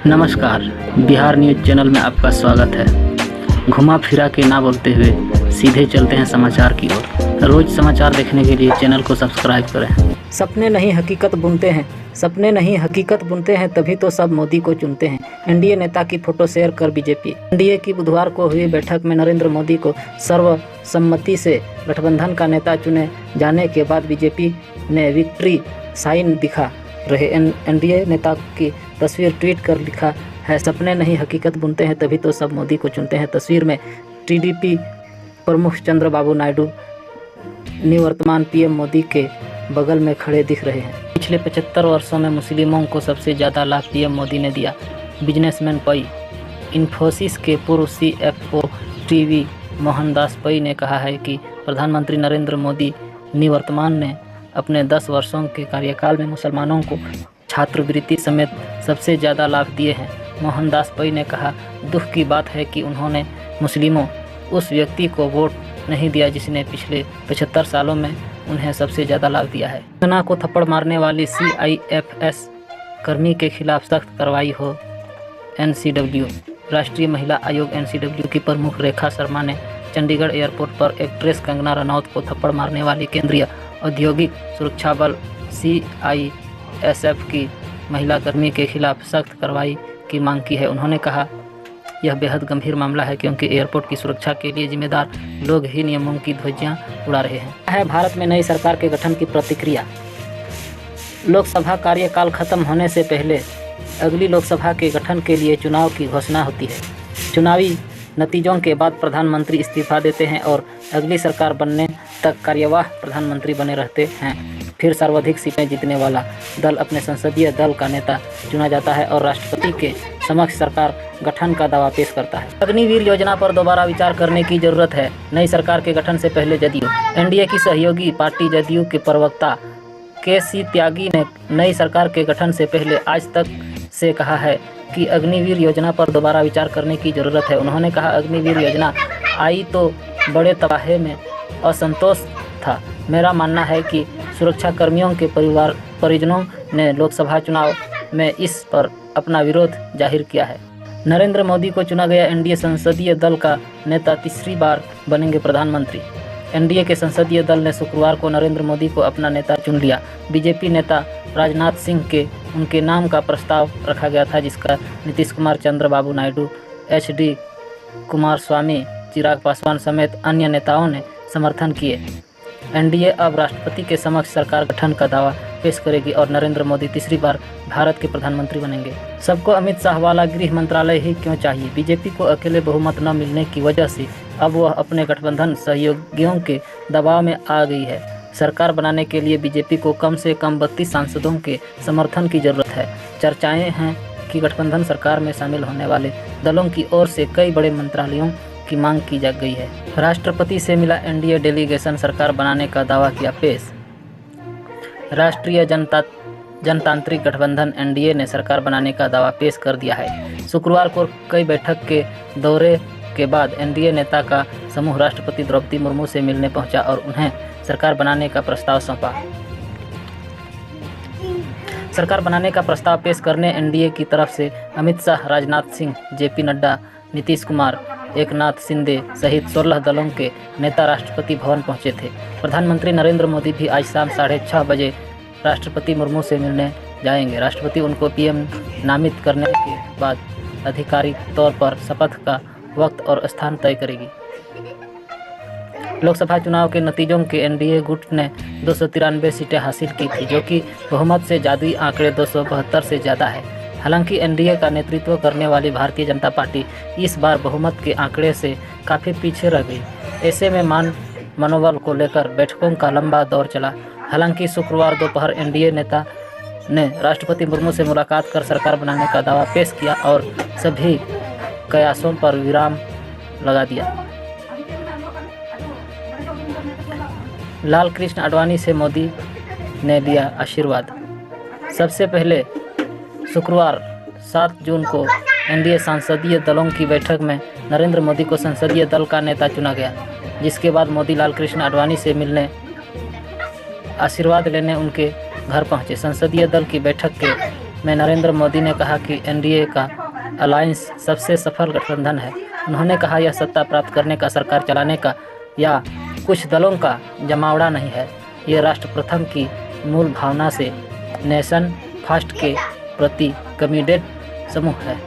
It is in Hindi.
नमस्कार, बिहार न्यूज़ चैनल में आपका स्वागत है। घुमा फिरा के ना बोलते हुए सीधे चलते हैं समाचार की ओर। रोज समाचार देखने के लिए चैनल को सब्सक्राइब करें। सपने नहीं हकीकत बुनते हैं, सपने नहीं हकीकत बुनते हैं, तभी तो सब मोदी को चुनते हैं। एनडीए नेता की फोटो शेयर कर बीजेपी। एनडीए की बुधवार को हुई बैठक में नरेंद्र मोदी को सर्वसम्मति से गठबंधन का नेता चुने जाने के बाद बीजेपी ने विक्ट्री साइन दिखा रहे एनडीए नेता की तस्वीर ट्वीट कर लिखा है, सपने नहीं हकीकत बुनते हैं, तभी तो सब मोदी को चुनते हैं। तस्वीर में टीडीपी प्रमुख चंद्रबाबू नायडू निवर्तमान पीएम मोदी के बगल में खड़े दिख रहे हैं। पिछले 75 वर्षों में मुस्लिमों को सबसे ज़्यादा लाभ पीएम मोदी ने दिया। बिजनेसमैन पई इन्फोसिस के पूर्व सीएफओ टीवी मोहनदास पई ने कहा है कि प्रधानमंत्री नरेंद्र मोदी निवर्तमान ने अपने 10 वर्षों के कार्यकाल में मुसलमानों को छात्रवृत्ति समेत सबसे ज़्यादा लाभ दिए हैं। मोहनदास पई ने कहा, दुख की बात है कि उन्होंने मुस्लिमों उस व्यक्ति को वोट नहीं दिया जिसने पिछले 75 सालों में उन्हें सबसे ज़्यादा लाभ दिया है। सेना को थप्पड़ मारने वाली CIFS कर्मी के खिलाफ सख्त कार्रवाई हो। NCW राष्ट्रीय महिला आयोग NCW की प्रमुख रेखा शर्मा ने चंडीगढ़ एयरपोर्ट पर एक्ट्रेस कंगना रनौत को थप्पड़ मारने वाली केंद्रीय औद्योगिक सुरक्षा बल CISF की महिला कर्मी के खिलाफ सख्त कार्रवाई की मांग की है। उन्होंने कहा, यह बेहद गंभीर मामला है क्योंकि एयरपोर्ट की सुरक्षा के लिए जिम्मेदार लोग ही नियमों की ध्वजियां उड़ा रहे हैं। भारत में नई सरकार के गठन की प्रतिक्रिया। लोकसभा कार्यकाल खत्म होने से पहले अगली लोकसभा के गठन के लिए चुनाव की घोषणा होती है। चुनावी नतीजों के बाद प्रधानमंत्री इस्तीफा देते हैं और अगली सरकार बनने तक कार्यवाह प्रधानमंत्री बने रहते हैं। फिर सर्वाधिक सीटें जीतने वाला दल अपने संसदीय दल का नेता चुना जाता है और राष्ट्रपति के समक्ष सरकार गठन का दावा पेश करता है। अग्निवीर योजना पर दोबारा विचार करने की जरूरत है। नई सरकार के गठन से पहले जदयू एनडीए की सहयोगी पार्टी जदयू के प्रवक्ता KC त्यागी ने नई सरकार के गठन से पहले आज तक से कहा है कि अग्निवीर योजना पर दोबारा विचार करने की ज़रूरत है। उन्होंने कहा, अग्निवीर योजना आई तो बड़े तबाहे में असंतोष था। मेरा मानना है कि सुरक्षा कर्मियों के परिजनों ने लोकसभा चुनाव में इस पर अपना विरोध जाहिर किया है। नरेंद्र मोदी को चुना गया एनडीए संसदीय दल का नेता तीसरी बार बनेंगे प्रधानमंत्री। एनडीए के संसदीय दल ने शुक्रवार को नरेंद्र मोदी को अपना नेता चुन लिया। बीजेपी नेता राजनाथ सिंह के उनके नाम का प्रस्ताव रखा गया था, जिसका नीतीश कुमार, चंद्रबाबू नायडू, HD कुमारस्वामी, चिराग पासवान समेत अन्य नेताओं ने समर्थन किए। एनडीए अब राष्ट्रपति के समक्ष सरकार गठन का दावा पेश करेगी और नरेंद्र मोदी तीसरी बार भारत के प्रधानमंत्री बनेंगे। सबको अमित शाह वाला गृह मंत्रालय ही क्यों चाहिए? बीजेपी को अकेले बहुमत न मिलने की वजह से अब वह अपने गठबंधन सहयोगियों के दबाव में आ गई है। सरकार बनाने के लिए बीजेपी को कम से कम 32 सांसदों के समर्थन की जरूरत है। चर्चाएं हैं कि गठबंधन सरकार में शामिल होने वाले दलों की ओर से कई बड़े मंत्रालयों की मांग की जा गई है। राष्ट्रपति से मिला एनडीए डेलीगेशन, सरकार बनाने का दावा किया पेश। राष्ट्रीय जनतांत्रिक गठबंधन एनडीए ने सरकार बनाने का दावा पेश कर दिया है। शुक्रवार को कई बैठक के दौरे के बाद एनडीए नेता का समूह राष्ट्रपति द्रौपदी मुर्मू से मिलने पहुंचा और उन्हें सरकार बनाने का प्रस्ताव सौंपा। सरकार बनाने का प्रस्ताव पेश करने एनडीए की तरफ से अमित शाह, राजनाथ सिंह, JP नड्डा, नीतीश कुमार, एकनाथ शिंदे सहित 16 दलों के नेता राष्ट्रपति भवन पहुंचे थे। प्रधानमंत्री नरेंद्र मोदी भी आज शाम 6:30 बजे राष्ट्रपति मुर्मू से मिलने जाएंगे। राष्ट्रपति उनको पीएम नामित करने के बाद आधिकारिक तौर पर शपथ का वक्त और स्थान तय करेगी। लोकसभा चुनाव के नतीजों के एनडीए गुट ने 293 सीटें हासिल की थी, जो कि बहुमत से जादुई आंकड़े 272 से ज़्यादा है। हालांकि एनडीए का नेतृत्व करने वाली भारतीय जनता पार्टी इस बार बहुमत के आंकड़े से काफ़ी पीछे रह गई। ऐसे में मनोबल को लेकर बैठकों का लंबा दौर चला। हालांकि शुक्रवार दोपहर एनडीए नेता ने राष्ट्रपति मुर्मू से मुलाकात कर सरकार बनाने का दावा पेश किया और सभी कयासों पर विराम लगा दिया। लाल कृष्ण आडवाणी से मोदी ने लिया आशीर्वाद। सबसे पहले शुक्रवार 7 जून को एनडीए संसदीय दलों की बैठक में नरेंद्र मोदी को संसदीय दल का नेता चुना गया, जिसके बाद मोदी लाल कृष्ण आडवाणी से मिलने आशीर्वाद लेने उनके घर पहुंचे। संसदीय दल की बैठक के में नरेंद्र मोदी ने कहा कि एनडीए का अलायंस सबसे सफल गठबंधन है। उन्होंने कहा यह सत्ता प्राप्त करने का, सरकार चलाने का या कुछ दलों का जमावड़ा नहीं है। ये राष्ट्र प्रथम की मूल भावना से नेशन फर्स्ट के प्रति कमिटेड समूह है।